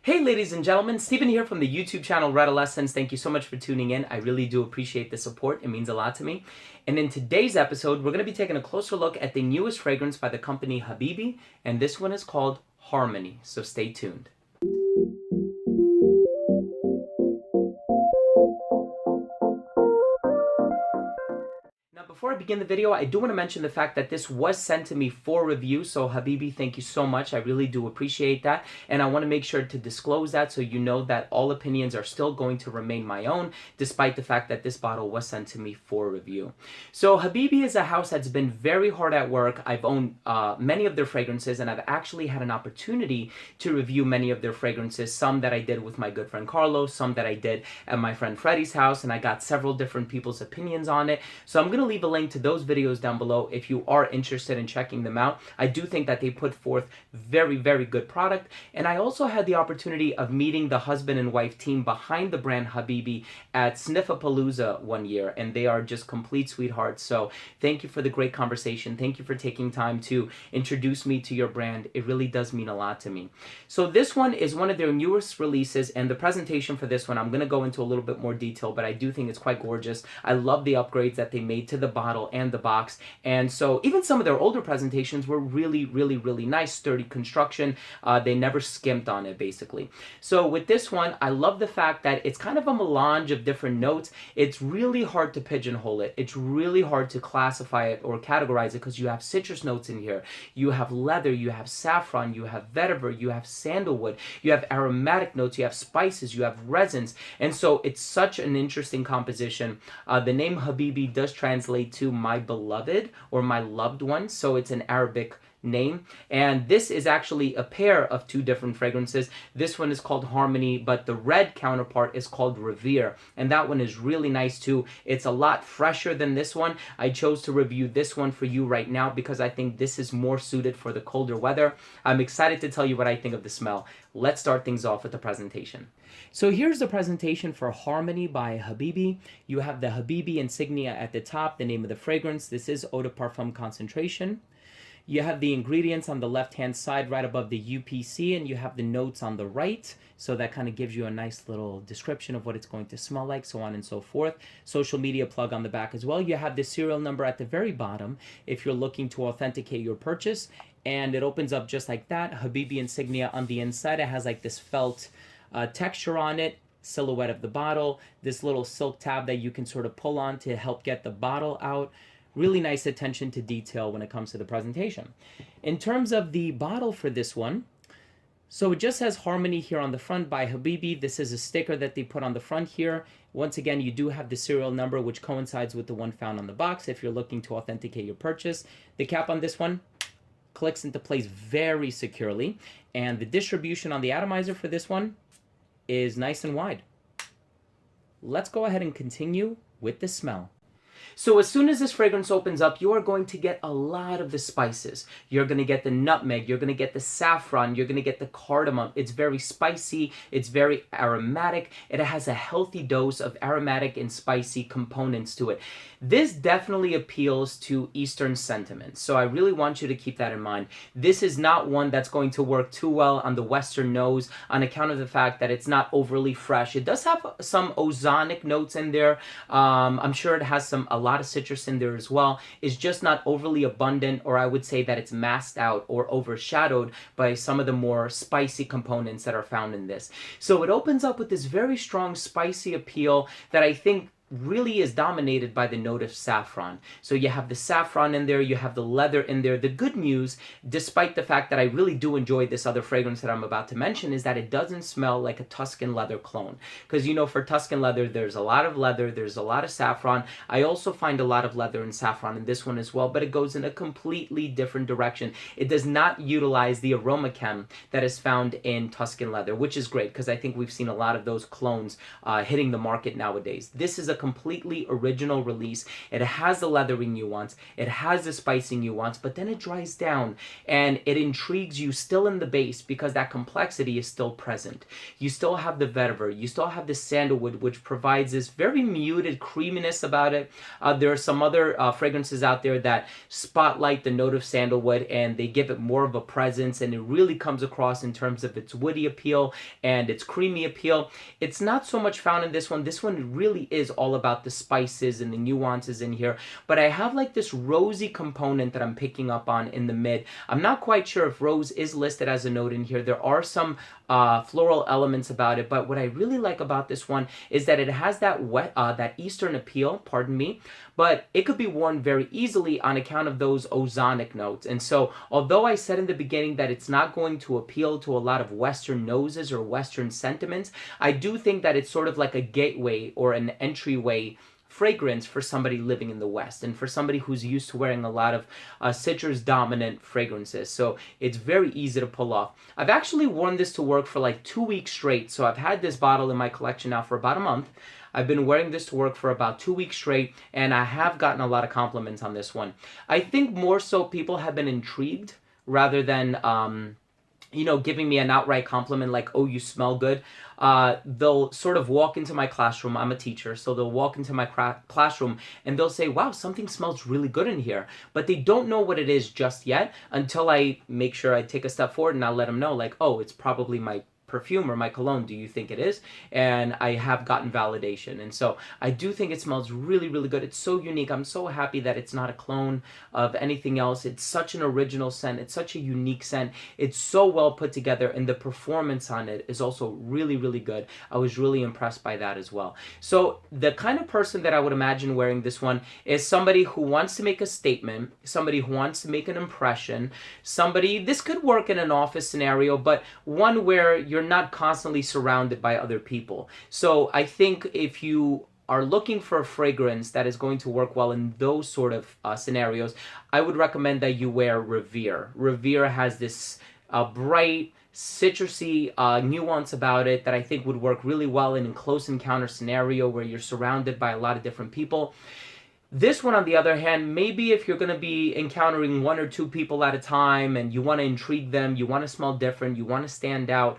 Hey ladies and gentlemen, Stephen here from the YouTube channel Redolessence. Thank you so much for tuning in. I really do appreciate the support. It means a lot to me. And in today's episode, we're going to be taking a closer look at the newest fragrance by the company HABIBI, and this one is called Harmony. So stay tuned. Before I begin the video, I do want to mention the fact that this was sent to me for review, so HABIBI, thank you so much. I really do appreciate that, and I want to make sure to disclose that so you know that all opinions are still going to remain my own, despite the fact that this bottle was sent to me for review. So HABIBI is a house that's been very hard at work. I've owned many of their fragrances, and I've actually had an opportunity to review many of their fragrances, some that I did with my good friend Carlos, some that I did at my friend Freddie's house, and I got several different people's opinions on it. So I'm going to leave a link to those videos down below if you are interested in checking them out. I do think that they put forth very good product, and I also had the opportunity of meeting the husband and wife team behind the brand HABIBI at Sniffapalooza one year, and they are just complete sweethearts. So thank you for the great conversation. Thank you for taking time to introduce me to your brand. It really does mean a lot to me. So this one is one of their newest releases, and the presentation for this one, I'm going to go into a little bit more detail, but I do think it's quite gorgeous. I love the upgrades that they made to the bottle and the box, and so even some of their older presentations were really nice, sturdy construction. They never skimped on it, basically. So with this one, I love the fact that it's kind of a melange of different notes. It's really hard to pigeonhole it. It's really hard to classify it or categorize it because you have citrus notes in here, you have leather, you have saffron, you have vetiver, you have sandalwood, you have aromatic notes, you have spices, you have resins, and so it's such an interesting composition. The name HABIBI does translate to my beloved or my loved one, so it's an Arabic name, and this is actually a pair of two different fragrances. This one is called Harmony, but the red counterpart is called Revere, and that one is really nice too. It's a lot fresher than this one. I chose to review this one for you right now because I think this is more suited for the colder weather. I'm excited to tell you what I think of the smell. Let's start things off with the presentation. So here's the presentation for Harmony by HABIBI. You have the HABIBI insignia at the top, the name of the fragrance. This is Eau de Parfum concentration. You have the ingredients on the left-hand side right above the UPC, and you have the notes on the right. So that kind of gives you a nice little description of what it's going to smell like, so on and so forth. Social media plug on the back as well. You have the serial number at the very bottom if you're looking to authenticate your purchase. And it opens up just like that. HABIBI insignia on the inside. It has like this felt texture on it. Silhouette of the bottle. This little silk tab that you can sort of pull on to help get the bottle out. Really nice attention to detail when it comes to the presentation. In terms of the bottle for this one, so it just says Harmony here on the front by HABIBI. This is a sticker that they put on the front here. Once again, you do have the serial number, which coincides with the one found on the box if you're looking to authenticate your purchase. The cap on this one clicks into place very securely, and the distribution on the atomizer for this one is nice and wide. Let's go ahead and continue with the smell. So as soon as this fragrance opens up, you are going to get a lot of the spices. You're going to get the nutmeg, you're going to get the saffron, you're going to get the cardamom. It's very spicy, it's very aromatic. It has a healthy dose of aromatic and spicy components to it. This definitely appeals to Eastern sentiments, so I really want you to keep that in mind. This is not one that's going to work too well on the Western nose on account of the fact that it's not overly fresh. It does have some ozonic notes in there. I'm sure it has a lot of citrus in there as well. It's just not overly abundant, or I would say that it's masked out or overshadowed by some of the more spicy components that are found in this. So it opens up with this very strong spicy appeal that I think really is dominated by the note of saffron. So you have the saffron in there, you have the leather in there. The good news, despite the fact that I really do enjoy this other fragrance that I'm about to mention, is that it doesn't smell like a Tuscan leather clone. Because you know, for Tuscan leather, there's a lot of leather, there's a lot of saffron. I also find a lot of leather and saffron in this one as well, but it goes in a completely different direction. It does not utilize the aroma chem that is found in Tuscan leather, which is great because I think we've seen a lot of those clones hitting the market nowadays. This is a completely original release. It has the leathery nuance, it has the spicy nuance, but then it dries down and it intrigues you still in the base because that complexity is still present. You still have the vetiver, you still have the sandalwood, which provides this very muted creaminess about it. There are some other fragrances out there that spotlight the note of sandalwood and they give it more of a presence, and it really comes across in terms of its woody appeal and its creamy appeal. It's not so much found in this one. This one really is all about the spices and the nuances in here, but I have like this rosy component that I'm picking up on in the mid. I'm not quite sure if rose is listed as a note in here. There are some floral elements about it, but what I really like about this one is that it has that that Eastern appeal, pardon me, but it could be worn very easily on account of those ozonic notes. And so although I said in the beginning that it's not going to appeal to a lot of Western noses or Western sentiments, I do think that it's sort of like a gateway or an entryway fragrance for somebody living in the West and for somebody who's used to wearing a lot of citrus dominant fragrances. So it's very easy to pull off. I've actually worn this to work for like 2 weeks straight. So I've had this bottle in my collection now for about a month. I've been wearing this to work for about 2 weeks straight, and I have gotten a lot of compliments on this one. I think more so people have been intrigued rather than giving me an outright compliment like, oh, you smell good. They'll sort of walk into my classroom. I'm a teacher, so they'll walk into my classroom and they'll say, wow, something smells really good in here. But they don't know what it is just yet until I make sure I take a step forward and I'll let them know, like, oh, it's probably my perfume or my cologne. Do you think it is? And I have gotten validation. And so I do think it smells really, really good. It's so unique. I'm so happy that it's not a clone of anything else. It's such an original scent. It's such a unique scent. It's so well put together, and the performance on it is also really, really good. I was really impressed by that as well. So the kind of person that I would imagine wearing this one is somebody who wants to make a statement, somebody who wants to make an impression, somebody, this could work in an office scenario, but one where you're not constantly surrounded by other people. So I think if you are looking for a fragrance that is going to work well in those sort of scenarios, I would recommend that you wear Revere. Revere has this bright, citrusy nuance about it that I think would work really well in a close encounter scenario where you're surrounded by a lot of different people. This one, on the other hand, maybe if you're going to be encountering 1 or 2 people at a time and you want to intrigue them, you want to smell different, you want to stand out,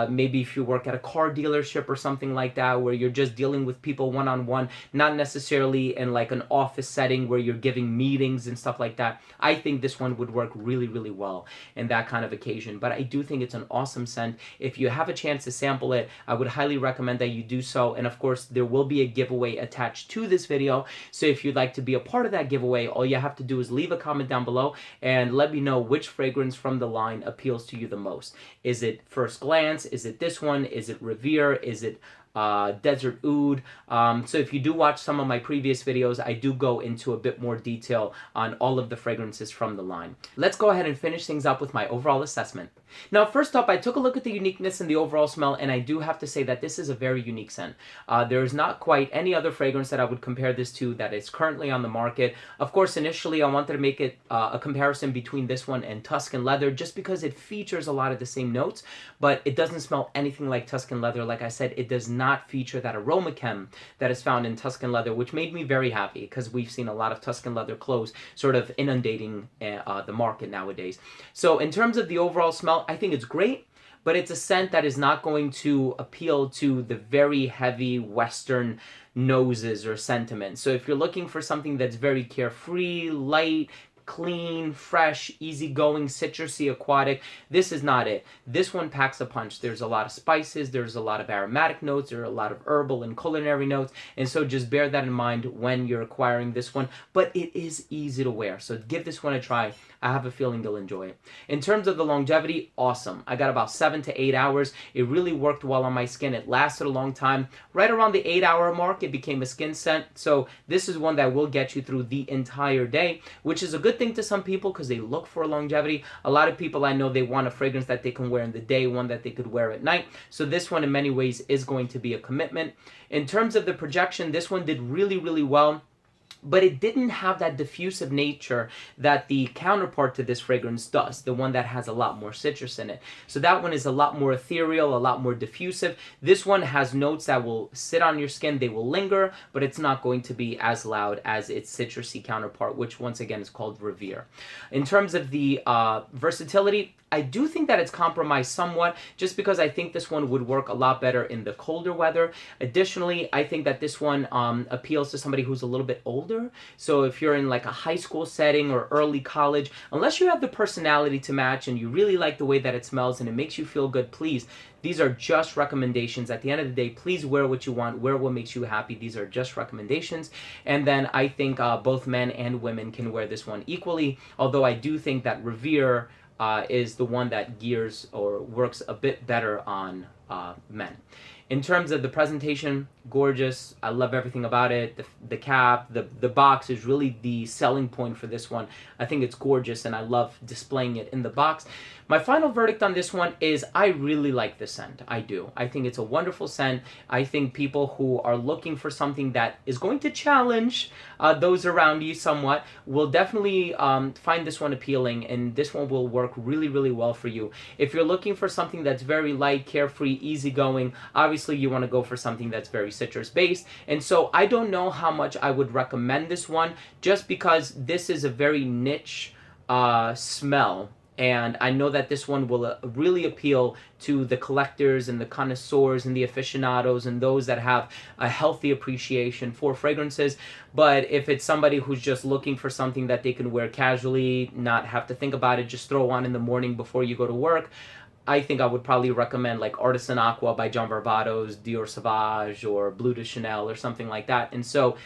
maybe if you work at a car dealership or something like that where you're just dealing with people one-on-one, not necessarily in like an office setting where you're giving meetings and stuff like that, I think this one would work really, really well in that kind of occasion. But I do think it's an awesome scent. If you have a chance to sample it, I would highly recommend that you do so. And of course, there will be a giveaway attached to this video. So if you'd like to be a part of that giveaway, all you have to do is leave a comment down below and let me know which fragrance from the line appeals to you the most. Is it First Glance? Is it this one? Is it Revere? Is it Desert Oud? So if you do watch some of my previous videos, I do go into a bit more detail on all of the fragrances from the line. Let's go ahead and finish things up with my overall assessment. Now, first up, I took a look at the uniqueness and the overall smell, and I do have to say that this is a very unique scent. There is not quite any other fragrance that I would compare this to that is currently on the market. Of course, initially, I wanted to make it a comparison between this one and Tuscan Leather, just because it features a lot of the same notes, but it doesn't smell anything like Tuscan Leather. Like I said, it does not feature that aroma chem that is found in Tuscan Leather, which made me very happy because we've seen a lot of Tuscan Leather clothes sort of inundating the market nowadays. So in terms of the overall smell, I think it's great, but it's a scent that is not going to appeal to the very heavy Western noses or sentiments. So if you're looking for something that's very carefree, light, clean, fresh, easygoing, citrusy, aquatic, this is not it. This one packs a punch. There's a lot of spices, there's a lot of aromatic notes, there are a lot of herbal and culinary notes, and so just bear that in mind when you're acquiring this one. But it is easy to wear, so give this one a try. I have a feeling you'll enjoy it. In terms of the longevity, awesome. I got about 7 to 8 hours. It really worked well on my skin. It lasted a long time. Right around the 8-hour mark, it became a skin scent. So this is one that will get you through the entire day, which is a good thing to some people because they look for longevity. A lot of people I know, they want a fragrance that they can wear in the day, one that they could wear at night. So this one in many ways is going to be a commitment. In terms of the projection, this one did really, really well. but it didn't have that diffusive nature that the counterpart to this fragrance does, the one that has a lot more citrus in it. So that one is a lot more ethereal, a lot more diffusive. This one has notes that will sit on your skin, they will linger, but it's not going to be as loud as its citrusy counterpart, which once again is called Revere. In terms of the versatility, I do think that it's compromised somewhat, just because I think this one would work a lot better in the colder weather. Additionally, I think that this one appeals to somebody who's a little bit older. So if you're in like a high school setting or early college, unless you have the personality to match and you really like the way that it smells and it makes you feel good, please, these are just recommendations. At the end of the day, please wear what you want, wear what makes you happy. These are just recommendations. And then I think both men and women can wear this one equally, although I do think that Revere is the one that gears or works a bit better on men. In terms of the presentation, gorgeous. I love everything about it. The cap, the box is really the selling point for this one. I think it's gorgeous and I love displaying it in the box. My final verdict on this one is I really like this scent. I do. I think it's a wonderful scent. I think people who are looking for something that is going to challenge those around you somewhat will definitely find this one appealing, and this one will work really, really well for you. If you're looking for something that's very light, carefree, easygoing, obviously you want to go for something that's very citrus based. And so I don't know how much I would recommend this one, just because this is a very niche smell. And I know that this one will really appeal to the collectors and the connoisseurs and the aficionados and those that have a healthy appreciation for fragrances. But if it's somebody who's just looking for something that they can wear casually, not have to think about it, just throw on in the morning before you go to work, I think I would probably recommend like Artisan Aqua by John Varvatos, Dior Sauvage, or Bleu de Chanel or something like that. And so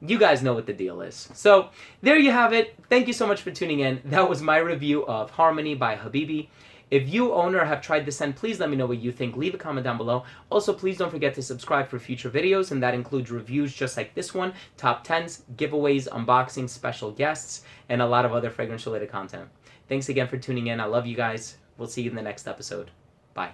you guys know what the deal is. So there you have it. Thank you so much for tuning in. That was my review of Harmony by Habibi. If you own or have tried this scent, please let me know what you think. Leave a comment down below. Also, please don't forget to subscribe for future videos, and that includes reviews just like this one, top 10s, giveaways, unboxings, special guests, and a lot of other fragrance-related content. Thanks again for tuning in. I love you guys. We'll see you in the next episode. Bye.